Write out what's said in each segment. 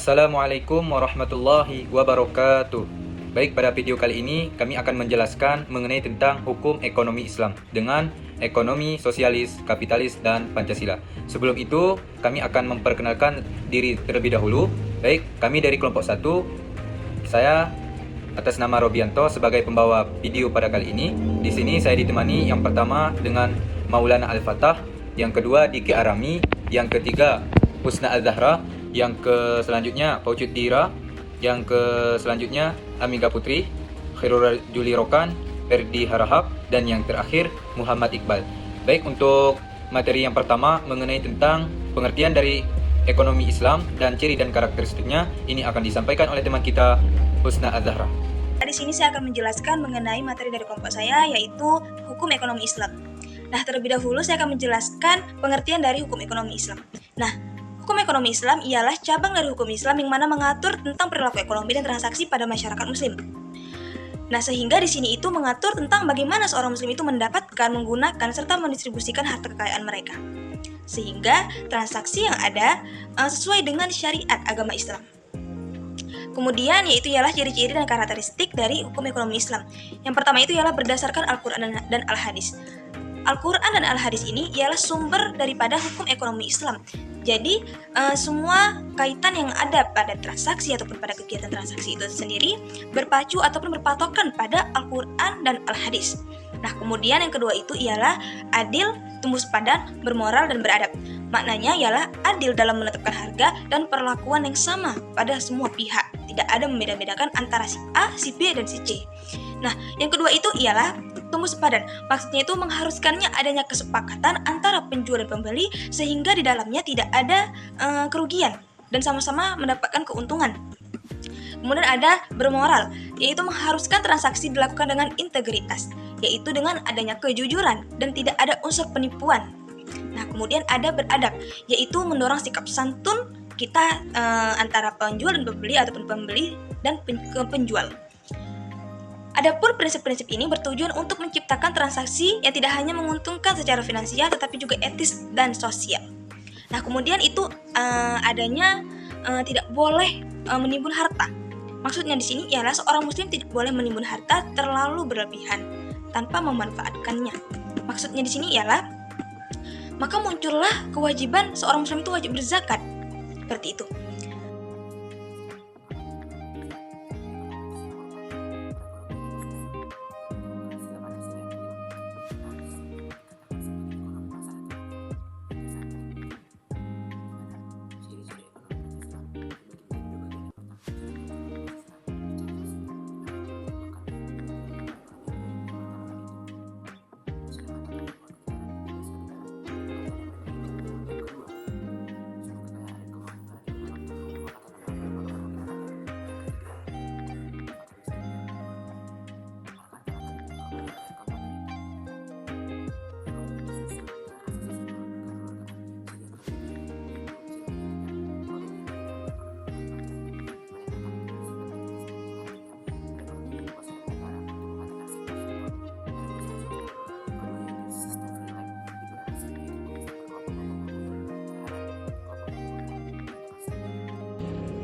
Assalamualaikum warahmatullahi wabarakatuh. Baik, pada video kali ini kami akan menjelaskan mengenai tentang hukum ekonomi Islam dengan ekonomi sosialis, kapitalis, dan Pancasila. Sebelum itu, kami akan memperkenalkan diri terlebih dahulu. Baik, kami dari kelompok 1. Saya atas nama Robianto sebagai pembawa video pada kali ini. Di sini saya ditemani yang pertama dengan Maulana Al-Fatah, yang kedua Diki Arami, yang ketiga Husna Al-Zahra, yang ke selanjutnya Paucut Dira, yang ke selanjutnya Amiga Putri, Khairul Juli Rokan, Ferdi Harahap, dan yang terakhir Muhammad Iqbal. Baik, untuk materi yang pertama mengenai tentang pengertian dari ekonomi Islam dan ciri dan karakteristiknya, ini akan disampaikan oleh teman kita Husna Al-Zahra. Di sini saya akan menjelaskan mengenai materi dari kelompok saya, yaitu hukum ekonomi Islam. Nah, terlebih dahulu saya akan menjelaskan pengertian dari hukum ekonomi Islam. Nah, hukum ekonomi Islam ialah cabang dari hukum Islam yang mana mengatur tentang perilaku ekonomi dan transaksi pada masyarakat Muslim. Nah, sehingga di sini itu mengatur tentang bagaimana seorang Muslim itu mendapatkan, menggunakan, serta mendistribusikan harta kekayaan mereka. Sehingga transaksi yang ada sesuai dengan syariat agama Islam. Kemudian yaitu ialah ciri-ciri dan karakteristik dari hukum ekonomi Islam. Yang pertama itu ialah berdasarkan Al-Quran dan Al-Hadis. Al-Quran dan Al-Hadis ini ialah sumber daripada hukum ekonomi Islam. Jadi semua kaitan yang ada pada transaksi ataupun pada kegiatan transaksi itu sendiri berpacu ataupun berpatokan pada Al-Quran dan Al-Hadis. Nah, kemudian yang kedua itu ialah adil, tumbuh sepadan, bermoral, dan beradab. Maknanya ialah adil dalam menetapkan harga dan perlakuan yang sama pada semua pihak. Tidak ada membeda-bedakan antara si A, si B, dan si C. Nah, yang kedua itu ialah tumbuh sepadan. Maksudnya itu mengharuskannya adanya kesepakatan antara penjual dan pembeli sehingga di dalamnya tidak ada kerugian dan sama-sama mendapatkan keuntungan. Kemudian ada bermoral, yaitu mengharuskan transaksi dilakukan dengan integritas, yaitu dengan adanya kejujuran dan tidak ada unsur penipuan. Nah, kemudian ada beradab, yaitu mendorong sikap santun kita antara penjual dan pembeli ataupun pembeli dan penjual. Adapun prinsip-prinsip ini bertujuan untuk menciptakan transaksi yang tidak hanya menguntungkan secara finansial tetapi juga etis dan sosial. Nah, kemudian itu adanya tidak boleh menimbun harta. Maksudnya di sini ialah seorang muslim tidak boleh menimbun harta terlalu berlebihan tanpa memanfaatkannya. Maksudnya di sini ialah maka muncullah kewajiban seorang muslim itu wajib berzakat. Seperti itu.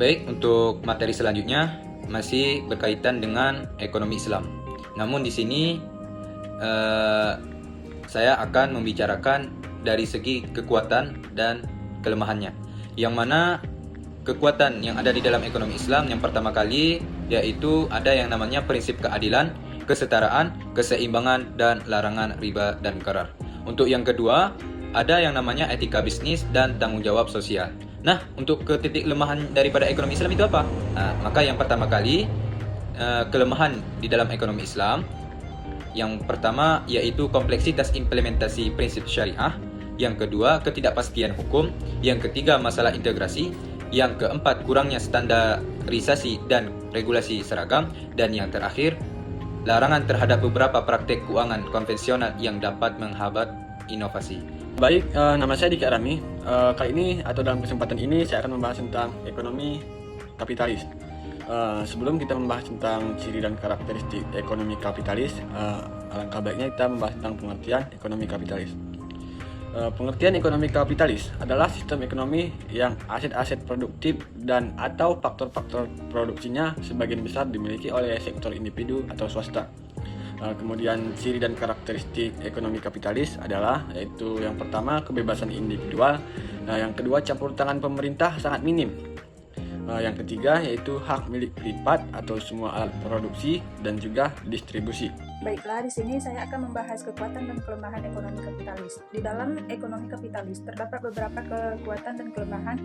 Baik, untuk materi selanjutnya masih berkaitan dengan ekonomi Islam. Namun di sini saya akan membicarakan dari segi kekuatan dan kelemahannya. Yang mana kekuatan yang ada di dalam ekonomi Islam yang pertama kali yaitu ada yang namanya prinsip keadilan, kesetaraan, keseimbangan, dan larangan riba dan mudarat. Untuk yang kedua, ada yang namanya etika bisnis dan tanggung jawab sosial. Nah, untuk ke titik lemahan daripada ekonomi Islam itu apa? Maka yang pertama kali kelemahan di dalam ekonomi Islam, yang pertama yaitu kompleksitas implementasi prinsip syariah, yang kedua ketidakpastian hukum, yang ketiga masalah integrasi, yang keempat kurangnya standarisasi dan regulasi seragam, dan yang terakhir larangan terhadap beberapa praktek keuangan konvensional yang dapat menghambat inovasi. Baik, nama saya Diki Arami. Kali ini atau dalam kesempatan ini saya akan membahas tentang ekonomi kapitalis. Sebelum kita membahas tentang ciri dan karakteristik ekonomi kapitalis, alangkah baiknya kita membahas tentang pengertian ekonomi kapitalis. Pengertian ekonomi kapitalis adalah sistem ekonomi yang aset-aset produktif dan atau faktor-faktor produksinya sebagian besar dimiliki oleh sektor individu atau swasta. Kemudian ciri dan karakteristik ekonomi kapitalis adalah yaitu yang pertama kebebasan individual, yang kedua campur tangan pemerintah sangat minim, yang ketiga yaitu hak milik privat atau semua alat produksi dan juga distribusi. Baiklah, di sini saya akan membahas kekuatan dan kelemahan ekonomi kapitalis. Di dalam ekonomi kapitalis terdapat beberapa kekuatan dan kelemahan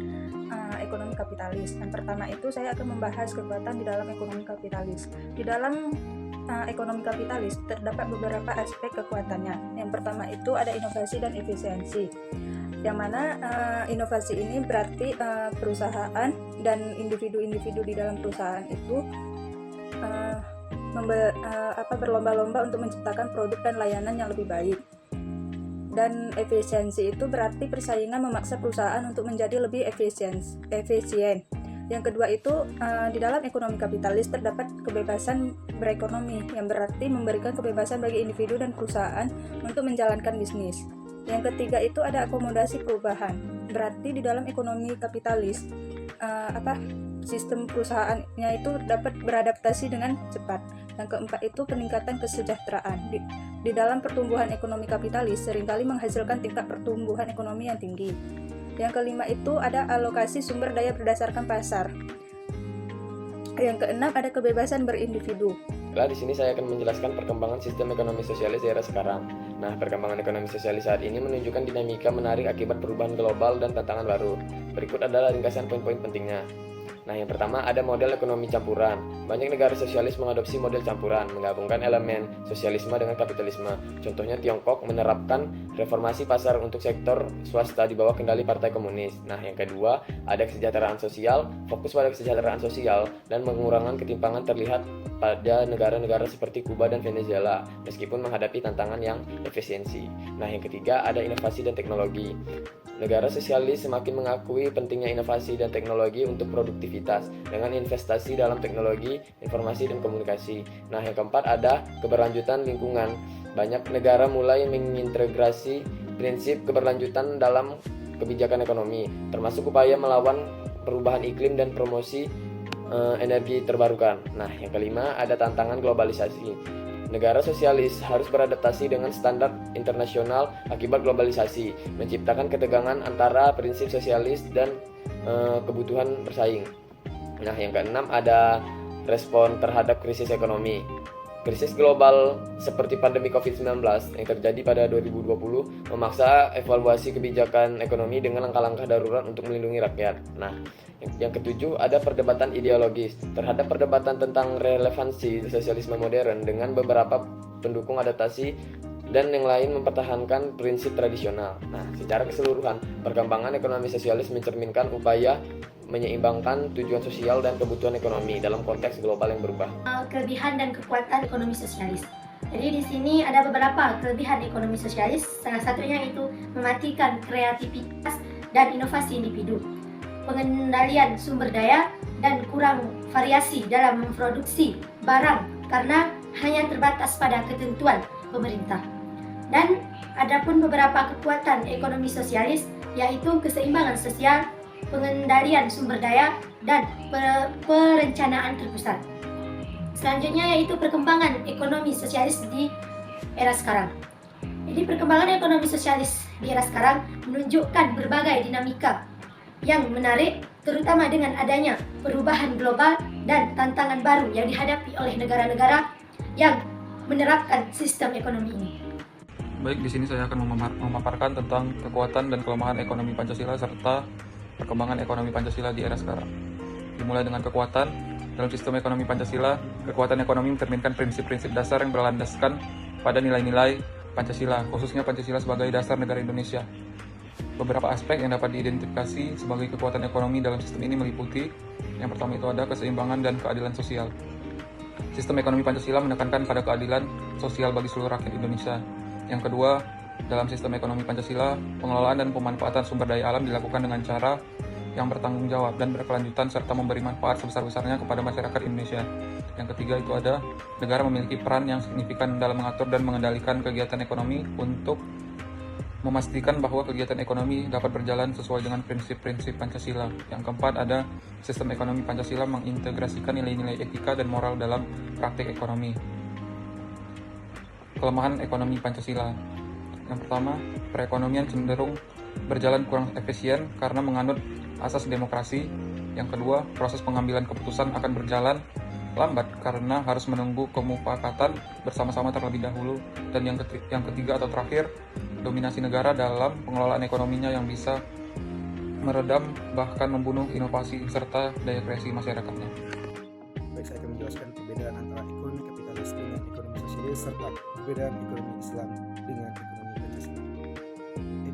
ekonomi kapitalis. Yang pertama itu saya akan membahas kekuatan di dalam ekonomi kapitalis. Di dalam ekonomi kapitalis terdapat beberapa aspek kekuatannya. Yang pertama itu ada inovasi dan efisiensi. Yang mana inovasi ini berarti perusahaan dan individu-individu di dalam perusahaan itu berlomba-lomba untuk menciptakan produk dan layanan yang lebih baik. Dan efisiensi itu berarti persaingan memaksa perusahaan untuk menjadi lebih efisien. Yang kedua itu di dalam ekonomi kapitalis terdapat kebebasan berekonomi yang berarti memberikan kebebasan bagi individu dan perusahaan untuk menjalankan bisnis. Yang ketiga itu ada akomodasi perubahan. Berarti di dalam ekonomi kapitalis sistem perusahaannya itu dapat beradaptasi dengan cepat. Yang keempat itu peningkatan kesejahteraan. Di dalam pertumbuhan ekonomi kapitalis seringkali menghasilkan tingkat pertumbuhan ekonomi yang tinggi. Yang kelima itu ada alokasi sumber daya berdasarkan pasar. Yang keenam ada kebebasan berindividu. Di sini saya akan menjelaskan perkembangan sistem ekonomi sosialis di era sekarang. Nah, perkembangan ekonomi sosialis saat ini menunjukkan dinamika menarik akibat perubahan global dan tantangan baru. Berikut adalah ringkasan poin-poin pentingnya. Nah, yang pertama ada model ekonomi campuran. Banyak negara sosialis mengadopsi model campuran, menggabungkan elemen sosialisme dengan kapitalisme. Contohnya Tiongkok menerapkan reformasi pasar untuk sektor swasta di bawah kendali Partai Komunis. Nah, yang kedua ada kesejahteraan sosial, fokus pada kesejahteraan sosial dan pengurangan ketimpangan terlihat pada negara-negara seperti Kuba dan Venezuela, meskipun menghadapi tantangan yang efisiensi. Nah, yang ketiga ada inovasi dan teknologi. Negara sosialis semakin mengakui pentingnya inovasi dan teknologi untuk produktivitas dengan investasi dalam teknologi, informasi, dan komunikasi. Nah, yang keempat ada keberlanjutan lingkungan. Banyak negara mulai mengintegrasi prinsip keberlanjutan dalam kebijakan ekonomi, termasuk upaya melawan perubahan iklim dan promosi energi terbarukan. Nah, yang kelima ada tantangan globalisasi. Negara sosialis harus beradaptasi dengan standar internasional akibat globalisasi, menciptakan ketegangan antara prinsip sosialis dan kebutuhan bersaing. Nah, yang keenam ada respon terhadap krisis ekonomi. Krisis global seperti pandemi COVID-19 yang terjadi pada 2020 memaksa evaluasi kebijakan ekonomi dengan langkah-langkah darurat untuk melindungi rakyat. Nah, yang ketujuh ada perdebatan ideologis. Terhadap perdebatan tentang relevansi sosialisme modern dengan beberapa pendukung adaptasi dan yang lain mempertahankan prinsip tradisional. Nah, secara keseluruhan, perkembangan ekonomi sosialis mencerminkan upaya menyeimbangkan tujuan sosial dan kebutuhan ekonomi dalam konteks global yang berubah. Kelebihan dan kekuatan ekonomi sosialis. Jadi di sini ada beberapa kelebihan ekonomi sosialis. Salah satunya itu mematikan kreativitas dan inovasi individu, pengendalian sumber daya dan kurang variasi dalam memproduksi barang karena hanya terbatas pada ketentuan pemerintah. Dan adapun beberapa kekuatan ekonomi sosialis yaitu keseimbangan sosial, pengendalian sumber daya, dan perencanaan terpusat. Selanjutnya yaitu perkembangan ekonomi sosialis di era sekarang. Jadi perkembangan ekonomi sosialis di era sekarang menunjukkan berbagai dinamika yang menarik, terutama dengan adanya perubahan global dan tantangan baru yang dihadapi oleh negara-negara yang menerapkan sistem ekonomi ini. Baik, di sini saya akan memaparkan tentang kekuatan dan kelemahan ekonomi Pancasila serta perkembangan ekonomi Pancasila di era sekarang. Dimulai dengan kekuatan. Dalam sistem ekonomi Pancasila, kekuatan ekonomi mencerminkan prinsip-prinsip dasar yang berlandaskan pada nilai-nilai Pancasila, khususnya Pancasila sebagai dasar negara Indonesia. Beberapa aspek yang dapat diidentifikasi sebagai kekuatan ekonomi dalam sistem ini meliputi: yang pertama itu ada keseimbangan dan keadilan sosial. Sistem ekonomi Pancasila menekankan pada keadilan sosial bagi seluruh rakyat Indonesia. Yang kedua, dalam sistem ekonomi Pancasila, pengelolaan dan pemanfaatan sumber daya alam dilakukan dengan cara yang bertanggung jawab dan berkelanjutan serta memberi manfaat sebesar-besarnya kepada masyarakat Indonesia. Yang ketiga itu ada negara memiliki peran yang signifikan dalam mengatur dan mengendalikan kegiatan ekonomi untuk memastikan bahwa kegiatan ekonomi dapat berjalan sesuai dengan prinsip-prinsip Pancasila. Yang keempat ada sistem ekonomi Pancasila mengintegrasikan nilai-nilai etika dan moral dalam praktik ekonomi. Kelemahan ekonomi Pancasila. Yang pertama, perekonomian cenderung berjalan kurang efisien karena menganut asas demokrasi. Yang kedua, proses pengambilan keputusan akan berjalan lambat karena harus menunggu kemufakatan bersama-sama terlebih dahulu. Dan yang ketiga atau terakhir, dominasi negara dalam pengelolaan ekonominya yang bisa meredam bahkan membunuh inovasi serta daya kreasi masyarakatnya. Baik, saya akan menjelaskan perbedaan antara ekonomi kapitalis dengan ekonomi sosialis serta perbedaan ekonomi Islam dengan ekonomi Pancasila.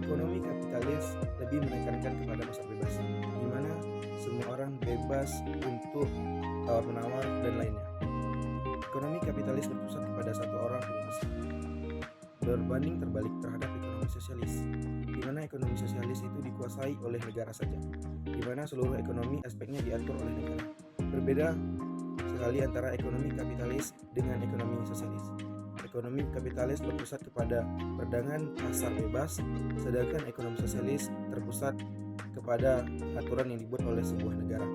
Ekonomi kapitalis lebih menekankan kepada pasar bebas, di mana semua orang bebas untuk tawar-menawar dan lainnya. Ekonomi kapitalis berpusat kepada satu orang penguasa, berbanding terbalik terhadap ekonomi sosialis, di mana ekonomi sosialis itu dikuasai oleh negara saja, di mana seluruh ekonomi aspeknya diatur oleh negara. Berbeda sekali antara ekonomi kapitalis dengan ekonomi sosialis. Ekonomi kapitalis berpusat kepada perdagangan pasar bebas, sedangkan ekonomi sosialis terpusat kepada aturan yang dibuat oleh sebuah negara.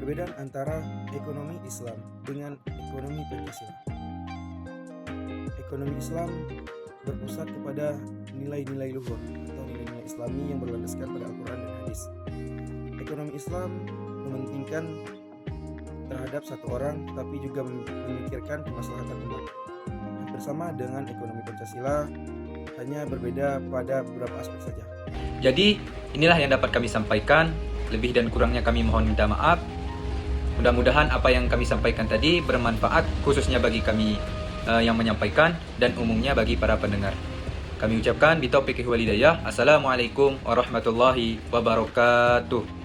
Perbedaan antara ekonomi Islam dengan ekonomi Pancasila. Ekonomi Islam berpusat kepada nilai-nilai luhur atau nilai-nilai Islami yang berlandaskan pada Al-Quran dan hadis. Ekonomi Islam mementingkan terhadap satu orang, tapi juga memikirkan kemaslahatan umat. Bersama dengan ekonomi Pancasila, hanya berbeda pada beberapa aspek saja. Jadi, inilah yang dapat kami sampaikan. Lebih dan kurangnya kami mohon minta maaf. Mudah-mudahan apa yang kami sampaikan tadi bermanfaat, khususnya bagi kami yang menyampaikan dan umumnya bagi para pendengar. Kami ucapkan bitaufiq wal hidayah. Assalamualaikum warahmatullahi wabarakatuh.